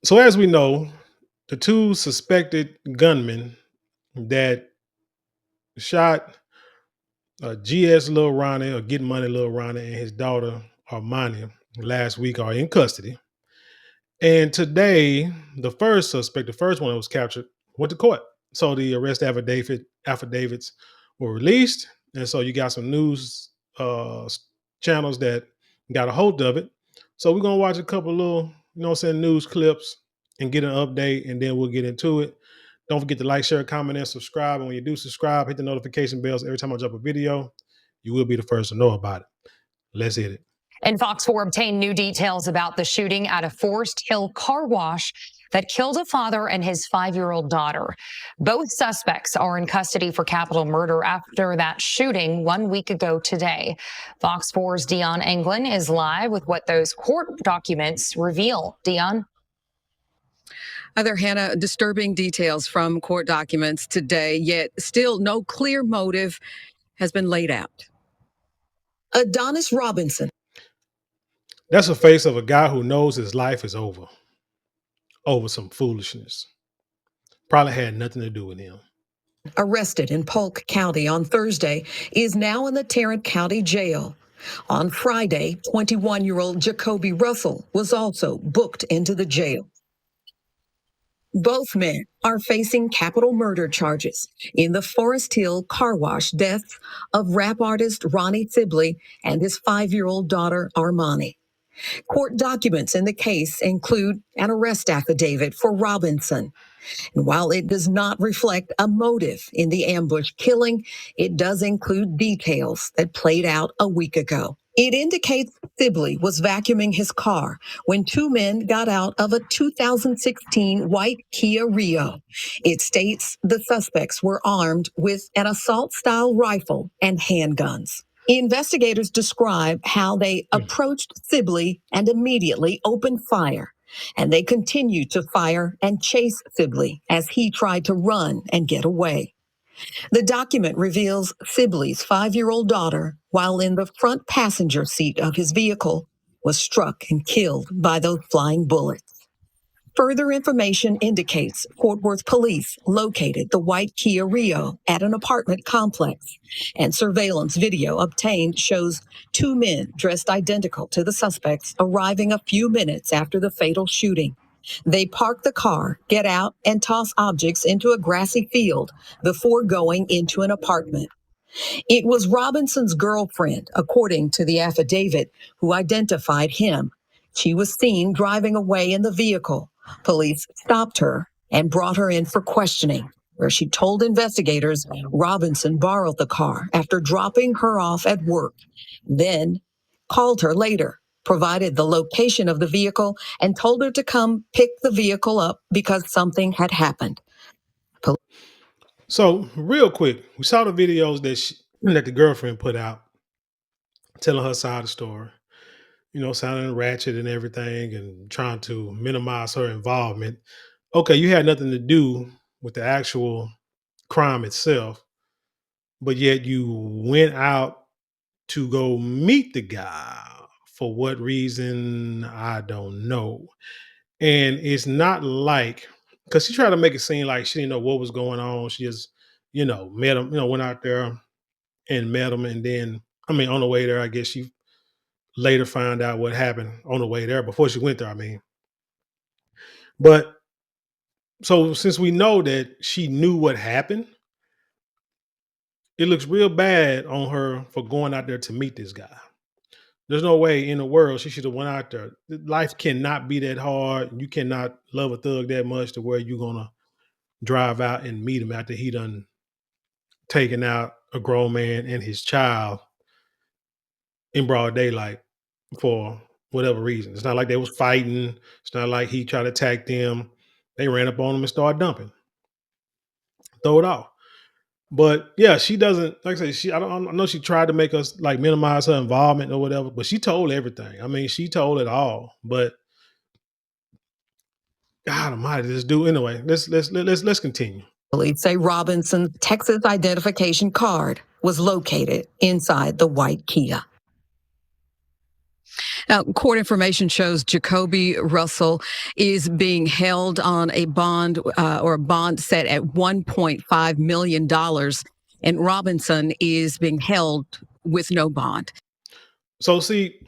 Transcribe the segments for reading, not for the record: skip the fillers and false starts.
So as we know, the two suspected gunmen that shot GS Lil Ronnie or Get Money Lil Ronnie and his daughter Armani last week are in custody. And today, the first suspect, the first one that was captured, went to court. So the arrest affidavits were released, and so you got some news channels that got a hold of it. So we're gonna watch a couple little, news clips and get an update, and then we'll get into it. Don't forget to like, share, comment, and subscribe. And when you do subscribe, hit the notification bells every time I drop a video. You will be the first to know about it. Let's hit it. And Fox 4 obtained new details about the shooting at a Forest Hill car wash that killed a father and his 5-year-old daughter. Both suspects are in custody for capital murder after that shooting 1 week ago today. Fox 4's Dion Anglin is live with what those court documents reveal. Dion? Other Hannah, disturbing details from court documents today, yet still no clear motive has been laid out. Adonis Robinson. That's the face of a guy who knows his life is over some foolishness. Probably had nothing to do with him. Arrested in Polk County on Thursday, is now in the Tarrant County Jail. On Friday, 21-year-old Jacoby Russell was also booked into the jail. Both men are facing capital murder charges in the Forest Hill car wash deaths of rap artist Ronnie Sibley and his 5-year-old daughter Armani. Court documents in the case include an arrest affidavit for Robinson. And while it does not reflect a motive in the ambush killing, it does include details that played out a week ago. It indicates Sibley was vacuuming his car when two men got out of a 2016 white Kia Rio. It states the suspects were armed with an assault-style rifle and handguns. Investigators describe how they approached Sibley and immediately opened fire. And they continued to fire and chase Sibley as he tried to run and get away. The document reveals Sibley's 5-year-old daughter, while in the front passenger seat of his vehicle, was struck and killed by those flying bullets. Further information indicates Fort Worth police located the white Kia Rio at an apartment complex, and surveillance video obtained shows two men dressed identical to the suspects arriving a few minutes after the fatal shooting. They park the car, get out, and toss objects into a grassy field before going into an apartment. It was Robinson's girlfriend, according to the affidavit, who identified him. She was seen driving away in the vehicle. Police stopped her and brought her in for questioning, where she told investigators Robinson borrowed the car after dropping her off at work, then called her later, provided the location of the vehicle, and told her to come pick the vehicle up because something had happened. So real quick, we saw the videos that the girlfriend put out telling her side of the story, sounding ratchet and everything and trying to minimize her involvement. Okay, you had nothing to do with the actual crime itself, but yet you went out to go meet the guy. For what reason, I don't know. And it's not like, because she tried to make it seem like she didn't know what was going on. She just, met him, went out there and met him. And then, on the way there, I guess she later found out what happened on the way there before she went there, But so since we know that she knew what happened, it looks real bad on her for going out there to meet this guy. There's no way in the world she should have went out there. Life cannot be that hard. You cannot love a thug that much to where you're gonna drive out and meet him after he done taken out a grown man and his child in broad daylight for whatever reason. It's not like they was fighting. It's not like he tried to attack them. They ran up on him and started dumping. Throw it off. But yeah, she doesn't, like I say, I know she tried to make us like minimize her involvement or whatever, but she told everything. She told it all. But God Almighty, this dude. Anyway, let's continue. Police say Robinson's Texas identification card was located inside the white Kia. Now, court information shows Jacoby Russell is being held on a bond or a bond set at $1.5 million, and Robinson is being held with no bond. So see,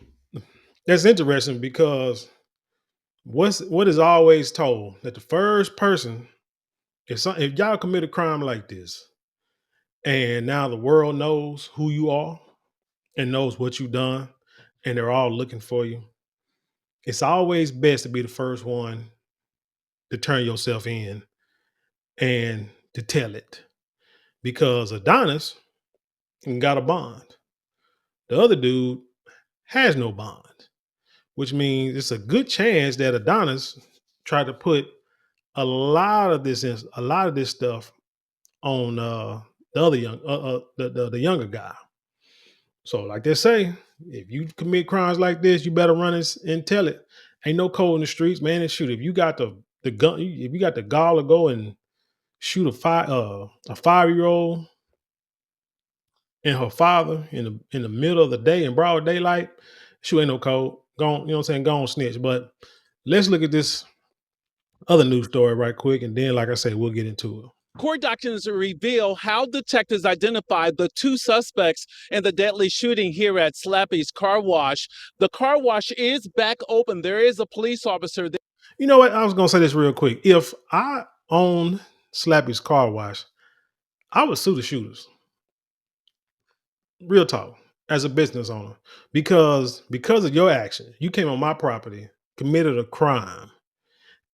that's interesting because what is always told that the first person, if y'all commit a crime like this, and now the world knows who you are and knows what you've done, and they're all looking for you, it's always best to be the first one to turn yourself in and to tell it. Because Adonis got a bond. The other dude has no bond, which means it's a good chance that Adonis tried to put a lot of this stuff on the other the younger guy. So, like they say, if you commit crimes like this, you better run and tell it. Ain't no code in the streets, man. And shoot, if you got the gun, if you got the gall to go and shoot a 5-year-old and her father in the middle of the day in broad daylight, shoot, ain't no code. Go on, you know what I'm saying? Go on, snitch. But let's look at this other news story right quick, and then, like I say, we'll get into it. Court documents reveal how detectives identified the two suspects in the deadly shooting here at Slappy's Car Wash. The car wash is back open. There is a police officer there. You know what? I was gonna say this real quick. If I owned Slappy's Car Wash, I would sue the shooters. Real talk, as a business owner, because of your action, you came on my property, committed a crime,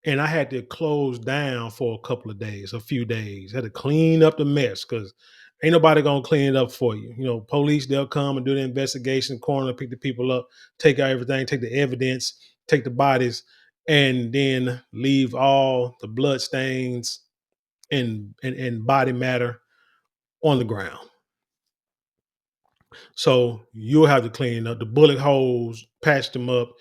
and I had to close down for a couple of days, a few days. Had to clean up the mess because ain't nobody gonna clean it up for you. You know, police, they'll come and do the investigation, coroner pick the people up, take out everything, take the evidence, take the bodies, and then leave all the blood stains and body matter on the ground. So you'll have to clean up the bullet holes, patch them up.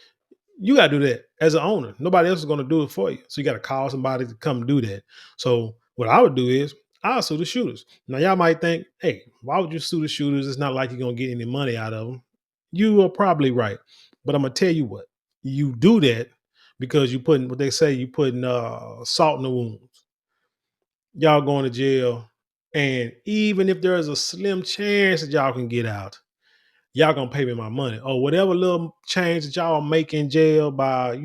You got to do that as an owner. Nobody else is going to do it for you. So you got to call somebody to come do that. So what I would do is I'll sue the shooters. Now y'all might think, hey, why would you sue the shooters? It's not like you're going to get any money out of them. You are probably right. But I'm going to tell you what, you do that because you putting what they say, you putting salt in the wounds. Y'all going to jail. And even if there's a slim chance that y'all can get out, y'all gonna pay me my money. Or whatever little change that y'all make in jail by,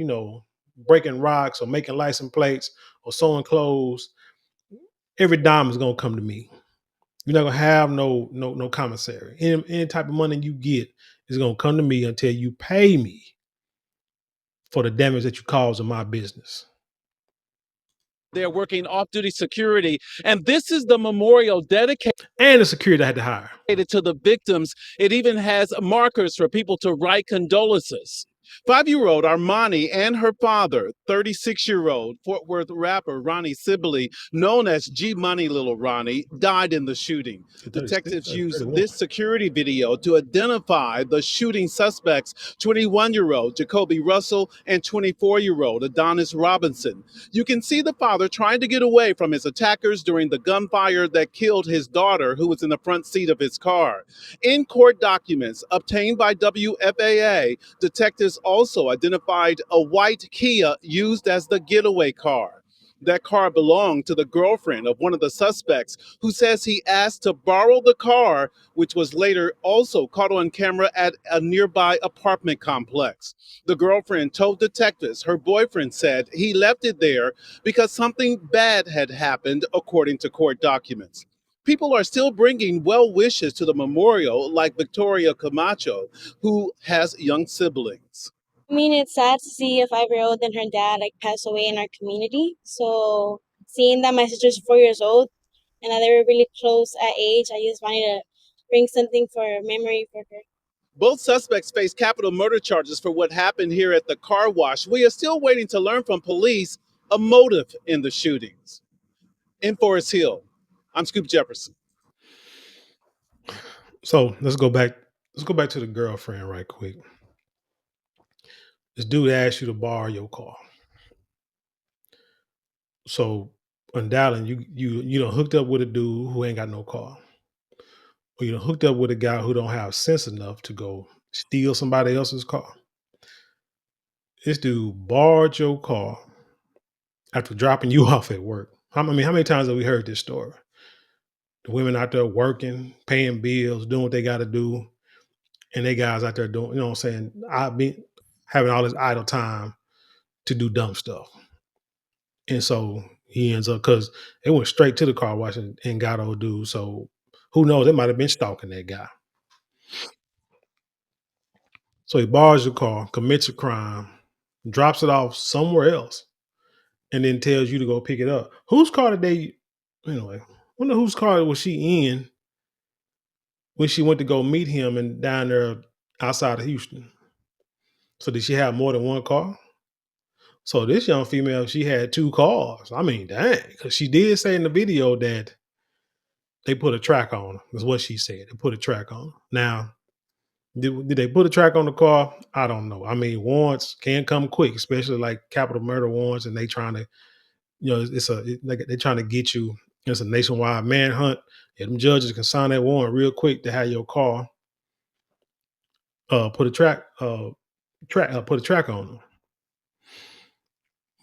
breaking rocks or making license plates or sewing clothes, every dime is gonna come to me. You're not gonna have no commissary. Any type of money you get is gonna come to me until you pay me for the damage that you cause in my business. They're working off-duty security, and this is the memorial dedicated And the security I had to hire to the victims. It even has markers for people to write condolences. 5-year-old Armani and her father, 36-year-old Fort Worth rapper Ronnie Sibley, known as G Money Lil Ronnie, died in the shooting. Detectives used this security video to identify the shooting suspects, 21-year-old Jacoby Russell and 24-year-old Adonis Robinson. You can see the father trying to get away from his attackers during the gunfire that killed his daughter, who was in the front seat of his car. In court documents obtained by WFAA, detectives also identified a white Kia used as the getaway car. That car belonged to the girlfriend of one of the suspects, who says he asked to borrow the car, which was later also caught on camera at a nearby apartment complex. The girlfriend told detectives her boyfriend said he left it there because something bad had happened, according to court documents. People are still bringing well wishes to the memorial, like Victoria Camacho, who has young siblings. I mean, it's sad to see a 5-year-old and her dad pass away in our community. So seeing that my sister's 4 years old and that they were really close at age, I just wanted to bring something for memory for her. Both suspects face capital murder charges for what happened here at the car wash. We are still waiting to learn from police a motive in the shootings. In Forest Hill, I'm Scoop Jefferson. So let's go back to the girlfriend right quick. This dude asked you to borrow your car. So undoubtedly you done hooked up with a dude who ain't got no car. Or you done hooked up with a guy who don't have sense enough to go steal somebody else's car. This dude borrowed your car after dropping you off at work. How many times have we heard this story? The women out there working, paying bills, doing what they got to do, and they guys out there doing, you know what I'm saying? I've been having all this idle time to do dumb stuff. And so he ends up, because it went straight to the car wash and got old dude. So who knows? They might have been stalking that guy. So he borrows your car, commits a crime, drops it off somewhere else, and then tells you to go pick it up. Whose car did they, anyway, wonder whose car was she in when she went to go meet him and down there outside of Houston? So did she have more than one car? So this young female, she had two cars. I mean, dang, because she did say in the video that they put a track on her, is what she said. They put a track on her. Now, did they put a track on the car? I don't know. I mean, warrants can come quick, especially like capital murder warrants, and they trying to, like they're trying to get you. It's a nationwide manhunt. Yeah, them judges can sign that warrant real quick to have your car put a put a track on them.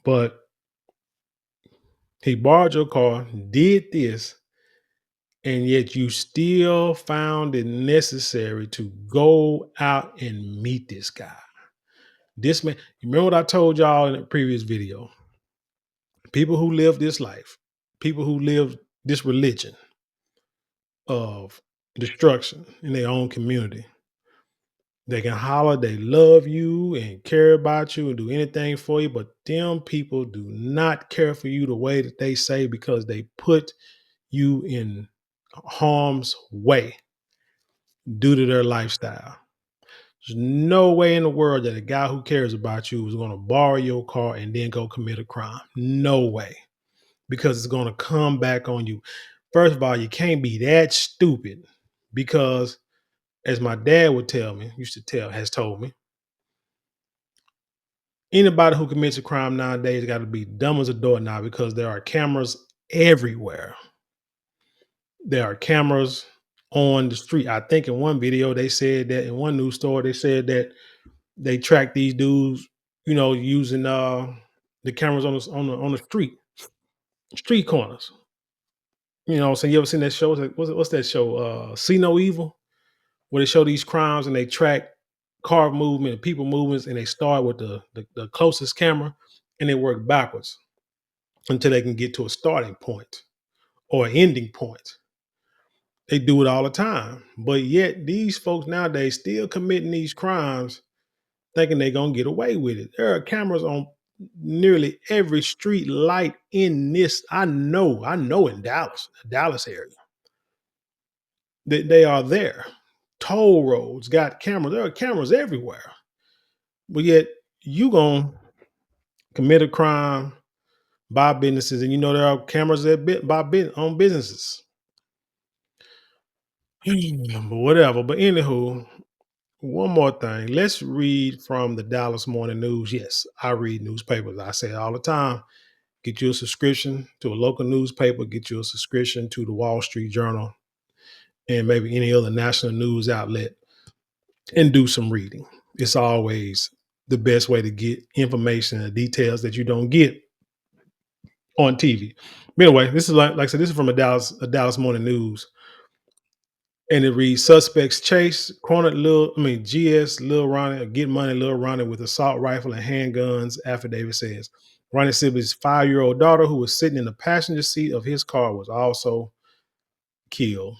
But he borrowed your car, did this, and yet you still found it necessary to go out and meet this guy. This man, you remember what I told y'all in the previous video? People who live this life, people who live this religion of destruction in their own community, they can holler, they love you and care about you and do anything for you, but them people do not care for you the way that they say, because they put you in harm's way due to their lifestyle. There's no way in the world that a guy who cares about you is going to borrow your car and then go commit a crime. No way. Because it's going to come back on you. First of all, you can't be that stupid, because as my dad would tell me, has told me, anybody who commits a crime nowadays got to be dumb as a doorknob, because there are cameras everywhere. There are cameras on the street. I think in one video they said that, in one news story they said that they track these dudes, using the cameras on the street corners. So you ever seen that show? What's that show? See No Evil, where they show these crimes and they track car movement and people movements, and they start with the closest camera and they work backwards until they can get to a starting point or an ending point. They do it all the time, but yet these folks nowadays still committing these crimes, thinking they're gonna get away with it. There are cameras on nearly every street light in this. I know in Dallas, the Dallas area. They are there. Toll roads got cameras. There are cameras everywhere. But yet you gonna commit a crime, buy businesses, and there are cameras on businesses. But whatever. But anywho, one more thing. Let's read from the Dallas Morning News. Yes, I read newspapers. I say it all the time. Get you a subscription to a local newspaper. Get you a subscription to the Wall Street Journal and maybe any other national news outlet, and do some reading. It's always the best way to get information and details that you don't get on TV. But anyway, this is like I said, this is from a Dallas Morning News. And it reads: suspects chase cornered GS Lil Ronnie, get money Lil Ronnie with assault rifle and handguns, affidavit says. Ronnie Sibley's 5-year-old daughter, who was sitting in the passenger seat of his car, was also killed.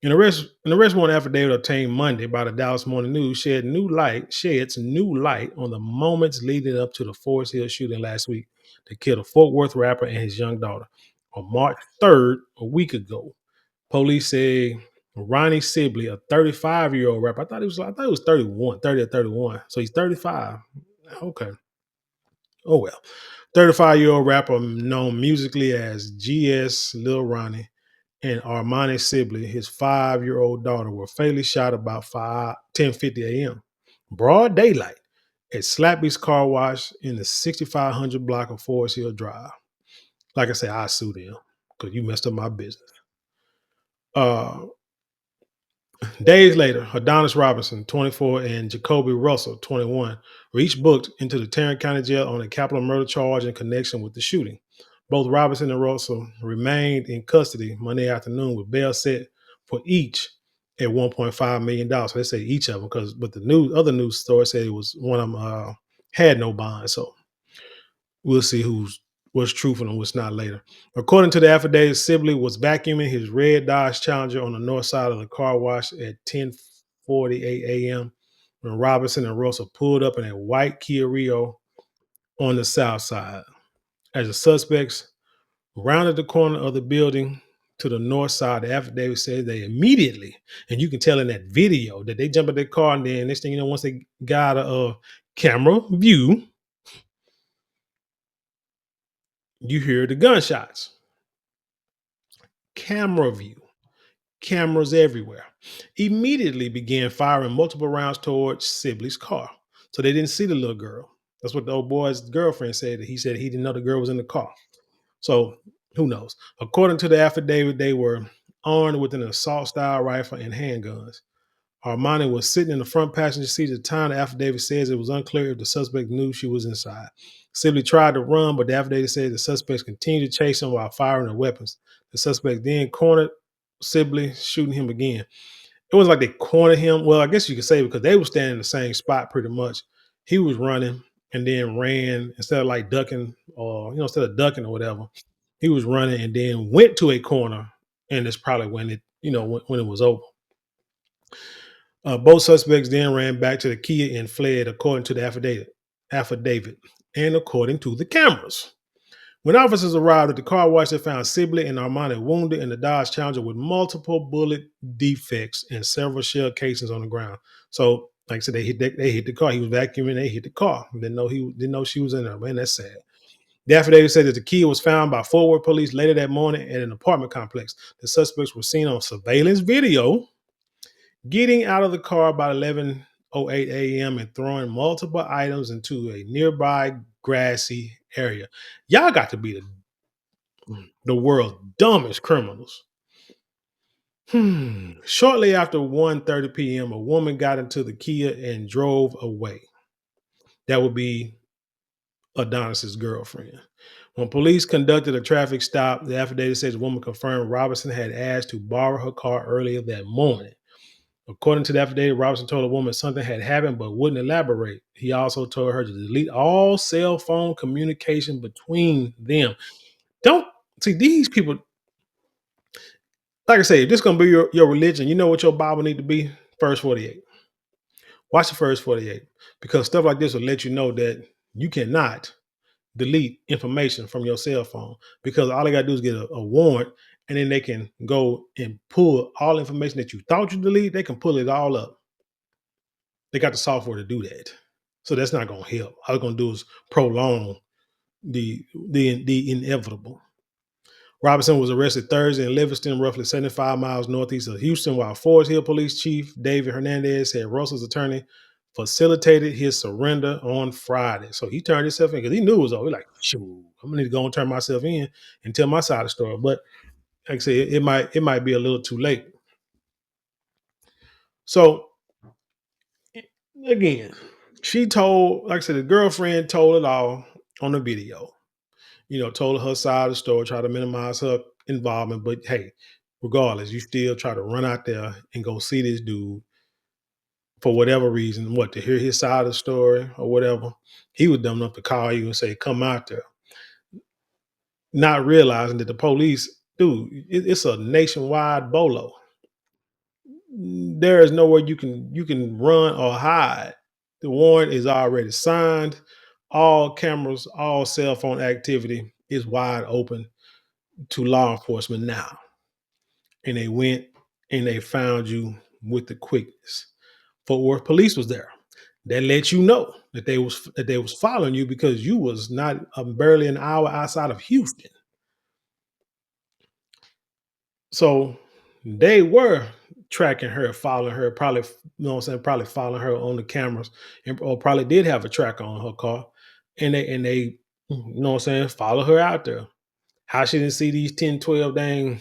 An arrest warrant affidavit obtained Monday by the Dallas Morning News sheds new light on the moments leading up to the Forest Hill shooting last week that killed a Fort Worth rapper and his young daughter. On March 3rd, a week ago, police say Ronnie Sibley, a 35-year-old rapper. I thought it was 31, 30 or 31. So he's 35. Okay. Oh well. 35-year-old rapper known musically as GS Lil Ronnie and Armani Sibley, his 5-year-old daughter, were fatally shot about 10:50 a.m. broad daylight at Slappy's Car Wash in the 6500 block of Forest Hill Drive. Like I said, I sue them because you messed up my business. Days later, Adonis Robinson, 24, and Jacoby Russell, 21, were each booked into the Tarrant County Jail on a capital murder charge in connection with the shooting. Both Robinson and Russell remained in custody Monday afternoon with bail set for each at $1.5 million. So they say each of them, but the other news story said it was one of them had no bond. So we'll see what's truthful and what's not later. According to the affidavit, Sibley was vacuuming his red Dodge Challenger on the north side of the car wash at 10:48 a.m. when Robinson and Russell pulled up in a white Kia Rio on the south side. As the suspects rounded the corner of the building to the north side, the affidavit says they immediately, and you can tell in that video that they jump in their car, and then next thing you know, once they got a camera view, you hear the gunshots. Camera view, cameras everywhere. Immediately began firing multiple rounds towards Sibley's car. So they didn't see the little girl. That's what the old boy's girlfriend said. He said he didn't know the girl was in the car. So who knows? According to the affidavit, they were armed with an assault style rifle and handguns. Armani was sitting in the front passenger seat at the time. The affidavit says it was unclear if the suspect knew she was inside. Sibley tried to run, but the affidavit says the suspects continued to chase him while firing their weapons. The suspect then cornered Sibley, shooting him again. It was like they cornered him. Well, I guess you could say because they were standing in the same spot pretty much. He was running and then ran instead of like ducking or, instead of ducking or whatever. He was running and then went to a corner. And it's probably when when it was over. Both suspects then ran back to the Kia and fled, according to the affidavit, and according to the cameras. When officers arrived at the car wash, they found Sibley and Armani wounded in the Dodge Challenger with multiple bullet defects and several shell casings on the ground. So, like I said, they hit the car. He was vacuuming. They hit the car. Didn't know she was in there. Man, that's sad. The affidavit said that the Kia was found by Fort Worth police later that morning at an apartment complex. The suspects were seen on surveillance video getting out of the car about 11:08 a.m. and throwing multiple items into a nearby grassy area. Y'all got to be the world's dumbest criminals. Shortly after 1:30 p.m., a woman got into the Kia and drove away. That would be Adonis's girlfriend. When police conducted a traffic stop, the affidavit says the woman confirmed Robinson had asked to borrow her car earlier that morning. According to the affidavit, Robinson told the woman something had happened but wouldn't elaborate. He also told her to delete all cell phone communication between them. Don't see these people. Like I say, if this is going to be your religion, you know what your Bible need to be? First 48. Watch the first 48 because stuff like this will let you know that you cannot delete information from your cell phone because all they got to do is get a warrant and then they can go and pull all information that you thought you delete. They can pull it all up. They got the software to do that. So that's not going to help. All it's going to do is prolong the inevitable. Robinson was arrested Thursday in Livingston, roughly 75 miles northeast of Houston, while Forest Hill Police Chief David Hernandez said Russell's attorney facilitated his surrender on Friday. So he turned himself in because he knew it was over. He's like, shoot, I'm gonna need to go and turn myself in and tell my side of the story. But like I said, it might be a little too late. So again, she told, like I said, the girlfriend told it all on the video. Told her side of the story, try to minimize her involvement. But hey, regardless, you still try to run out there and go see this dude for whatever reason, to hear his side of the story or whatever. He was dumb enough to call you and say, come out there. Not realizing that the police, dude, it's a nationwide bolo. There is nowhere you can run or hide. The warrant is already signed. All cameras, all cell phone activity is wide open to law enforcement now. And they went and they found you with the quickness. Fort Worth police was there. That let you know that they was following you because you was not barely an hour outside of Houston. So they were tracking her, following her, probably, probably following her on the cameras, or probably did have a tracker on her car. And they follow her out there. How she didn't see these 10, 12 dang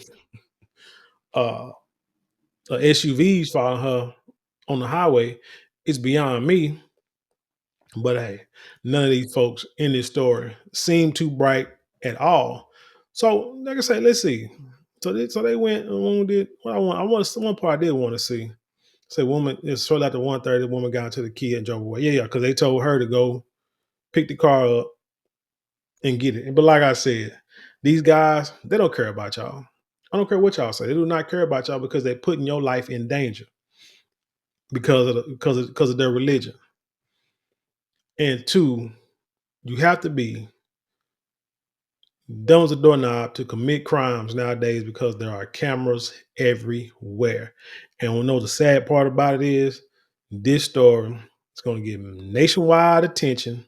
SUVs following her on the highway, it's beyond me. But hey, none of these folks in this story seem too bright at all. So, like I say, let's see. So they went and wounded. What one part I did want to see. Say woman, it's shortly after 1:30, the woman got into the Kia and drove away. Yeah, because they told her to go pick the car up and get it. But like I said, these guys, they don't care about y'all. I don't care what y'all say. They do not care about y'all because they're putting your life in danger because of their religion. And two, you have to be dumb as a doorknob to commit crimes nowadays because there are cameras everywhere. And we know the sad part about it is this story is going to get nationwide attention.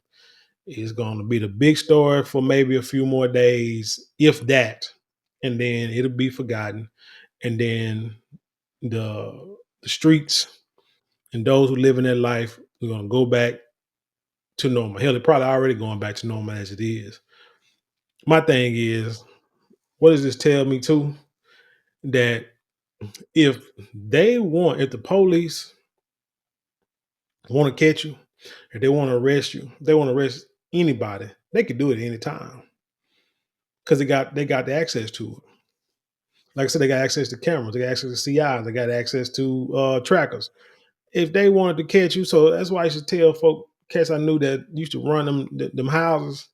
It's going to be the big story for maybe a few more days, if that, and then it'll be forgotten. And then the streets and those who live in their life are going to go back to normal. Hell, they're probably already going back to normal as it is. My thing is, what does this tell me too? That if if the police want to catch you, if they want to arrest you, if they want to arrest anybody, they could do it anytime because they got the access to it. Like I said, they got access to cameras, they got access to CIs, they got access to trackers. If they wanted to catch you, so that's why I should tell folk, cats I knew that used to run them houses.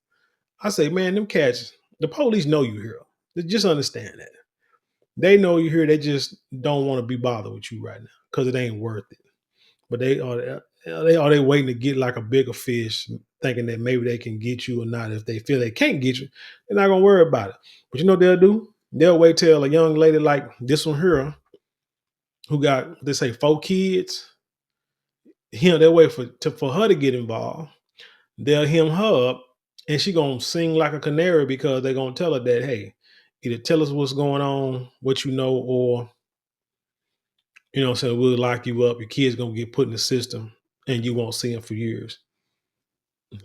I say, man, them cats, the police know you here. They just understand that. They know you here. They just don't want to be bothered with you right now because it ain't worth it. But they waiting to get like a bigger fish, thinking that maybe they can get you or not. If they feel they can't get you, they're not gonna worry about it. But you know what they'll do? They'll wait till a young lady like this one here, who got, they say, 4 kids. They'll wait for her to get involved. They'll hem her up, and she gonna sing like a canary because they're gonna tell her that, hey, either tell us what's going on, what you know, or we'll lock you up. Your kids gonna get put in the system, and you won't see them for years.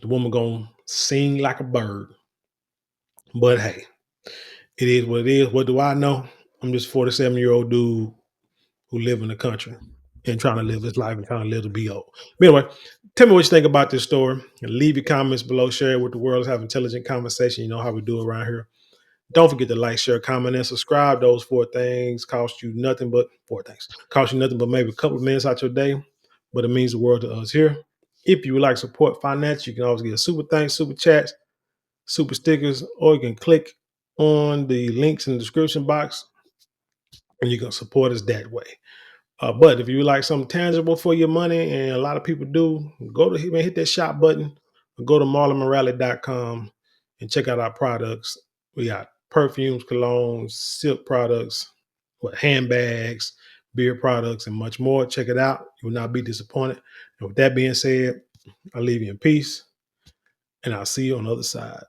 The woman gonna sing like a bird. But hey, it is what it is. What do I know? I'm just a 47-year-old dude who live in the country and trying to live his life and trying to live to be old. But anyway, tell me what you think about this story. And leave your comments below. Share it with the world. Let's have intelligent conversation. You know how we do around here. Don't forget to like, share, comment, and subscribe. Those 4 things cost you nothing but 4 things. Cost you nothing but maybe a couple of minutes out your day, but it means the world to us here. If you would like support finance, you can always get a super thanks, super chats, super stickers, or you can click on the links in the description box and you can support us that way. But if you would like something tangible for your money, and a lot of people do, hit that shop button, or go to marlonmorale.com and check out our products. We got perfumes, colognes, silk products, handbags, beer products, and much more. Check it out. You will not be disappointed. And with that being said, I'll leave you in peace, and I'll see you on the other side.